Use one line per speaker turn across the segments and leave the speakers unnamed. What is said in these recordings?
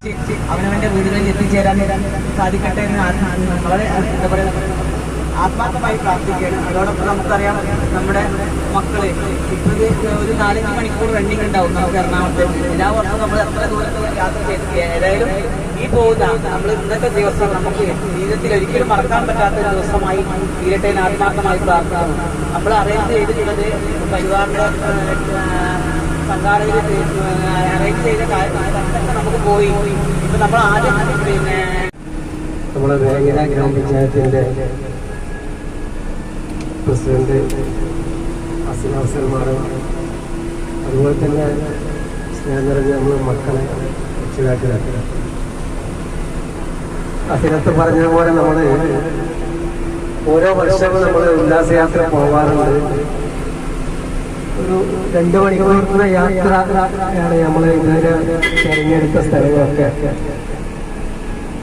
അവനവന്റെ വീടുകളിൽ എത്തിച്ചേരാൻ സാധിക്കട്ടെ എന്ന് വളരെ എന്താ പറയുക ആത്മാർത്ഥമായി പ്രാർത്ഥിക്കുകയാണ്. അതോടൊപ്പം നമുക്കറിയാം നമ്മുടെ മക്കള് ഇപ്പോഴത്തെ ഒരു 4-5 മണിക്കൂർ റണ്ണിങ് ഉണ്ടാവും നമുക്ക് എറണാകുളത്ത്. എല്ലാ വർഷവും നമ്മൾ എത്ര ദൂരത്ത് യാത്ര ചെയ്തിട്ട് ഏതായാലും ഈ പോകുന്ന നമ്മൾ ഇന്നത്തെ ദിവസം നമുക്ക് ജീവിതത്തിൽ ഒരിക്കലും മറക്കാൻ പറ്റാത്ത ഒരു ദിവസമായി തീരട്ടെ എന്ന് ആത്മാർത്ഥമായി പ്രാർത്ഥിക്കുന്നു. നമ്മൾ അറേഞ്ച് ചെയ്തിട്ടുള്ളത് പരിവാറിന്റെ സംഘാടകർ അറേഞ്ച് ചെയ്ത കാര്യങ്ങളൊക്കെ നമുക്ക് പോയി. ഇപ്പൊ നമ്മൾ ആദ്യം പിന്നെ
നമ്മുടെ വേങ്ങര ഗ്രാമപഞ്ചായത്തിന്റെ പ്രസിഡന്റ് അസൽമാറും അതുപോലെ തന്നെ സ്നേഹം നിറഞ്ഞ നമ്മൾ മക്കളെ രക്ഷിതാക്കളാക്കുക. അതിനകത്ത് പറഞ്ഞതുപോലെ നമ്മൾ ഓരോ വർഷവും നമ്മൾ ഉല്ലാസയാത്ര പോകാറുണ്ട്. ഒരു 2 മണിക്കൂർ യാത്രയാണ് നമ്മൾ ഇതുവരെ തിരഞ്ഞെടുത്ത സ്ഥലങ്ങളൊക്കെ.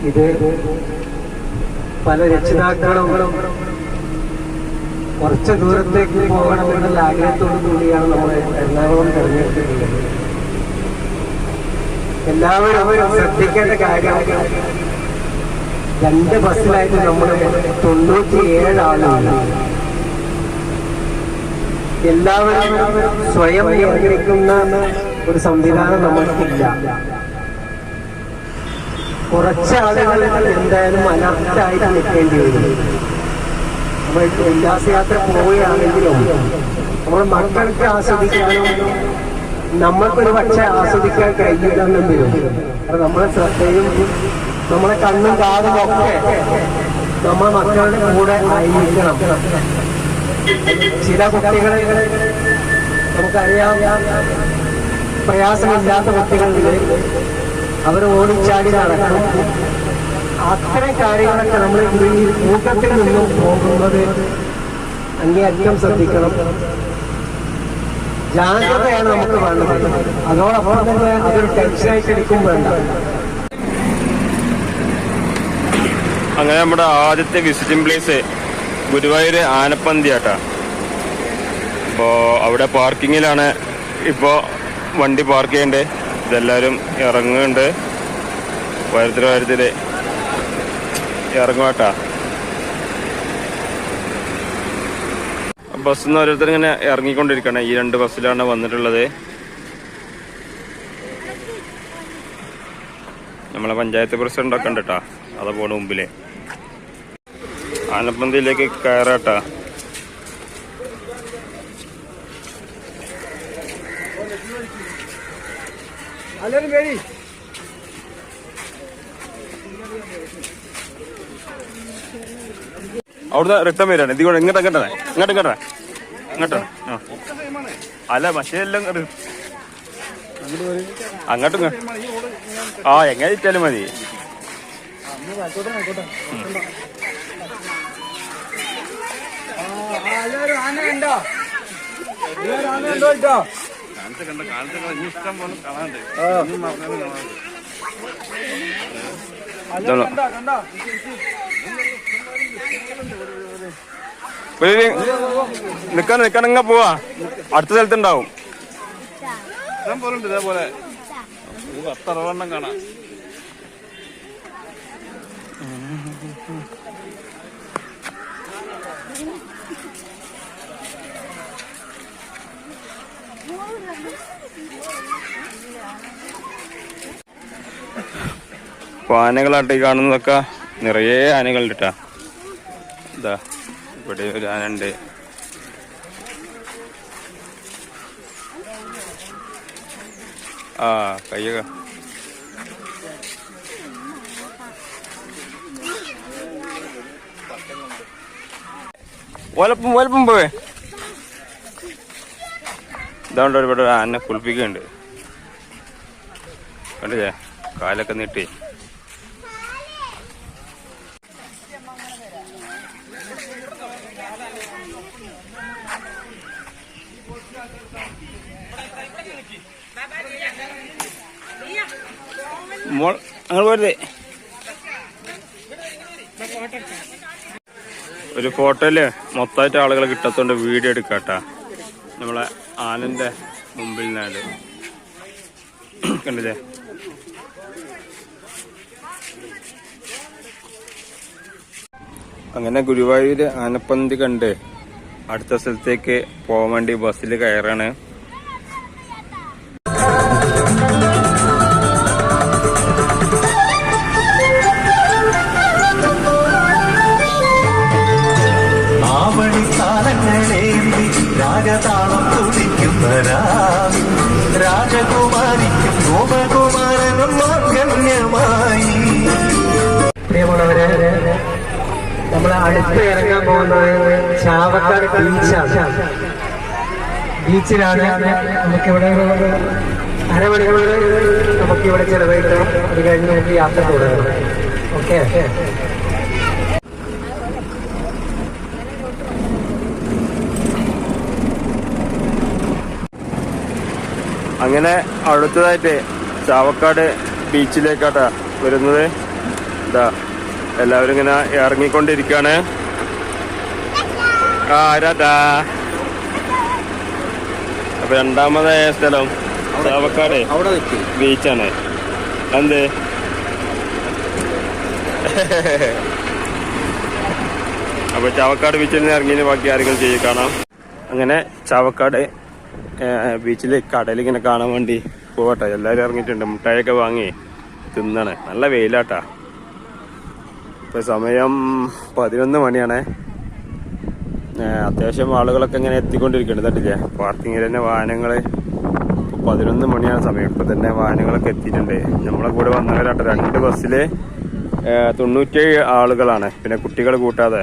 ഇത് പല രക്ഷിതാക്കളും കുറച്ച് ദൂരത്തേക്ക് പോകണമെന്നുള്ള ആഗ്രഹത്തോടു കൂടിയാണ് നമ്മൾ എറണാകുളം തിരഞ്ഞെടുത്തിട്ടുള്ളത്. എല്ലാവരും ശ്രദ്ധിക്കേണ്ട കാര്യം 2 ബസ്സിലായിട്ട് നമ്മൾ 97 ആളാണ്. എല്ലാവരും സ്വയം നിയന്ത്രിക്കുന്ന ഒരു സംവിധാനം നമ്മൾക്കില്ല. കുറച്ച് ആളുകൾ എന്തായാലും അലർട്ടായിട്ട് നിൽക്കേണ്ടി വരും. നമ്മൾ ഉല്ലാസയാത്ര പോവുകയാണെങ്കിലും നമ്മൾ മക്കൾക്ക് ആസ്വദിക്കാനും നമ്മൾക്കൊരു പക്ഷെ ആസ്വദിക്കാൻ കഴിയില്ലെന്നും വരും. കാരണം നമ്മളെ ശ്രദ്ധയും നമ്മളെ കണ്ണും കാതും ഒക്കെ നമ്മൾ മക്കളുടെ കൂടെ ആയിരിക്കണം. ചില കുട്ടികളെ നമുക്കറിയാം, പ്രയാസമില്ലാത്ത കുട്ടികളുണ്ട്, അവർ ഓടിച്ചാടി നടക്കും. അത്തരം കാര്യങ്ങളൊക്കെ നമ്മൾ ഈ കൂട്ടത്തിൽ നിന്നും പോകുന്നത് അങ്ങേയറ്റം ശ്രദ്ധിക്കണം. ജാഗ്രതയാണ് നമുക്ക് വേണ്ടത്. അതോടൊപ്പം തന്നെ അതൊരു ടെൻഷനായിട്ട് എടുക്കും വേണ്ട.
അങ്ങനെ നമ്മുടെ ആദ്യത്തെ വിസിറ്റിംഗ് പ്ലേസ് ഗുരുവായൂർ ആനപ്പന്തിയാട്ടാ. അപ്പോൾ അവിടെ പാർക്കിങ്ങിലാണ് ഇപ്പോൾ വണ്ടി പാർക്ക് ചെയ്യണ്ടേ. ഇതെല്ലാവരും ഇറങ്ങുന്നുണ്ട്. വാരത്തിൽ ഇറങ്ങുവാട്ടാ. ബസ്സിൽ നിന്ന് ഓരോരുത്തർ ഇങ്ങനെ ഇറങ്ങിക്കൊണ്ടിരിക്കണം. ഈ 2 ബസ്സിലാണ് വന്നിട്ടുള്ളത്. നമ്മളെ പഞ്ചായത്ത് പ്രസിഡന്റൊക്കെ ഉണ്ട് കേട്ടാ. അതാ പോണ മുമ്പില് ആനപ്പന്തിയിലേക്ക് കയറാട്ടാ. അവിടുന്ന് റിട്ടേൺ വരാണ്. ഇതികൂടെ ഇങ്ങോട്ടാണ്. അല്ല പക്ഷേ എല്ലാം അങ്ങോട്ടും എങ്ങനെ ഇട്ടാലും മതി. ഇഷ്ടം പോലെ കാണാണ്ട് നിക്കാനങ്ങ പോവാ. അടുത്ത സ്ഥലത്തുണ്ടാവും. ഇഷ്ടം പോലെ ഉണ്ട് ഇതേപോലെ 10-60 കാണാം. ആനകളാട്ടി കാണുന്നതൊക്കെ നിറയെ ആനകളുണ്ട് ട്ടാ. ഇതാ ഇവിടെ ഒരു ആനണ്ട്. കയ്യൊക്കെ ഓലപ്പം പോവേ. ഇതാണ്ട് ഇവിടെ ഒരു ആന കുളിപ്പിക്കുന്നുണ്ട്. കണ്ടില്ലേ കാലൊക്കെ നീട്ടി. മോൾ അങ്ങനെ പോരുതേ. ഒരു ഫോട്ടോയില് മൊത്തമായിട്ട് ആളുകളെ കിട്ടാത്തോണ്ട് വീഡിയോ എടുക്കാട്ടാ. നമ്മളെ ആനന്റെ മുമ്പിൽ നിന്നാണ് കണ്ടില്ലേ. അങ്ങനെ ഗുരുവായൂർ ആനപ്പന്തി കണ്ട് അടുത്ത സ്ഥലത്തേക്ക് പോകാൻ വേണ്ടി ബസ്സിൽ കയറാണ്.
രാഗതാളം തുടിക്കുന്ന രാജകുമാരിക്കും ഗോപകുമാരനും മാംഗല്യമായി.
പ്രിയമുള്ളവരെ, നമ്മൾ അടുത്ത് ഇറങ്ങാൻ പോകുന്നത് ചാവക്കാട് ബീച്ചാണ്. ബീച്ചിലാണ് നമുക്കിവിടെ അരമണിക്കൂർ നമുക്കിവിടെ ചെലവഴിക്കണം. അത് കഴിഞ്ഞ് നമുക്ക് യാത്ര തുടരണം. ഓക്കെ.
അങ്ങനെ അടുത്തതായിട്ട് ചാവക്കാട് ബീച്ചിലേക്കാട്ടാ വരുന്നത്. ഇതാ എല്ലാവരും ഇങ്ങനെ ഇറങ്ങിക്കൊണ്ടിരിക്കുകയാണ്. ആരാട്ടാ അപ്പൊ രണ്ടാമതായ സ്ഥലം ചാവക്കാട് ബീച്ചാണ്. എന്ത് അപ്പൊ ചാവക്കാട് ബീച്ചിൽ നിന്ന് ഇറങ്ങിയതിന് ബാക്കി കാര്യങ്ങൾ ചെയ്ത് കാണാം. അങ്ങനെ ചാവക്കാട് ബീച്ചിൽ കടലിങ്ങനെ കാണാൻ വേണ്ടി പോകട്ടെ. എല്ലാവരും ഇറങ്ങിയിട്ടുണ്ട്. മുട്ടായൊക്കെ വാങ്ങി തിന്നാണ്. നല്ല വെയിലാട്ടാ. ഇപ്പൊ സമയം 11 മണിയാണ്. അത്യാവശ്യം ആളുകളൊക്കെ ഇങ്ങനെ എത്തിക്കൊണ്ടിരിക്കുന്നുണ്ട്. തട്ടില്ലേ, പാർക്കിങ്ങിൽ തന്നെ വാഹനങ്ങൾ 11 മണിയാണ് സമയം. ഇപ്പൊ തന്നെ വാഹനങ്ങളൊക്കെ എത്തിയിട്ടുണ്ട്. നമ്മളെ കൂടെ വന്നവരാട്ടെ. 2 ബസ്സില് 97 ആളുകളാണ്. പിന്നെ കുട്ടികൾ കൂട്ടാതെ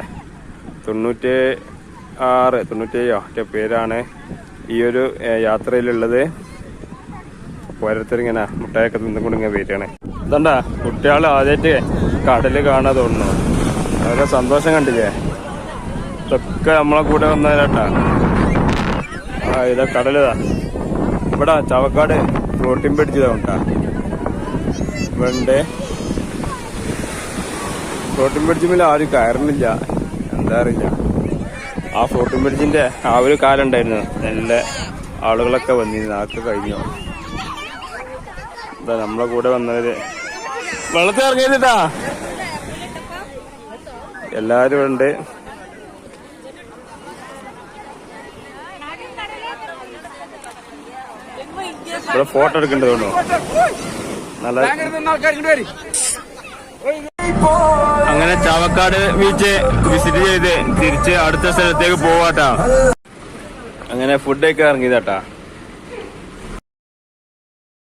97 പേരാണ് ഈ ഒരു യാത്രയിലുള്ളത്. ഓരോരുത്തരിങ്ങനെ മുട്ടായൊക്കെ തിന്നുകൊണ്ട് ഇങ്ങനെ വരികയാണ്. ഇതണ്ടാ കുട്ടികൾ ആദ്യമായിട്ട് കടല് കാണാൻ തോന്നുന്നു. അവരുടെ സന്തോഷം കണ്ടില്ലേ. ഇതൊക്കെ നമ്മളെ കൂടെ വന്നവരാട്ടാ. ഇതാ കടലിതാ. ഇവിടെ ചാവക്കാട് ഫ്ലോട്ടിംഗ് ബ്രിഡ്ജ് ഉണ്ടാ. ഇവിടെ ഫ്ലോട്ടിംഗ് ബ്രിഡ്ജ് മേലെ ആരും കയറുന്നില്ല. എന്താ അറിയില്ല. ആ ഫ്ലോട്ടിംഗ് ബ്രിഡ്ജിന്റെ ആ ഒരു കാലം ഉണ്ടായിരുന്നു. നല്ല ആളുകളൊക്കെ വന്നിരുന്നു. ആൾക്ക് കഴിഞ്ഞു. എന്താ നമ്മളെ കൂടെ വന്നവര് വെള്ളത്തിൽ ഇറങ്ങിയിട്ടാ. എല്ലാരും ഉണ്ട്. ഇവിടെ ഫോട്ടോ എടുക്കേണ്ടതുണ്ടോ? നല്ല അങ്ങനെ ചാവക്കാട് ബീച്ച് വിസിറ്റ് ചെയ്ത് തിരിച്ച് അടുത്ത സ്ഥലത്തേക്ക് പോവാട്ടാ. അങ്ങനെ ഫുഡൊക്കെ ഇറങ്ങിയതാട്ടാ.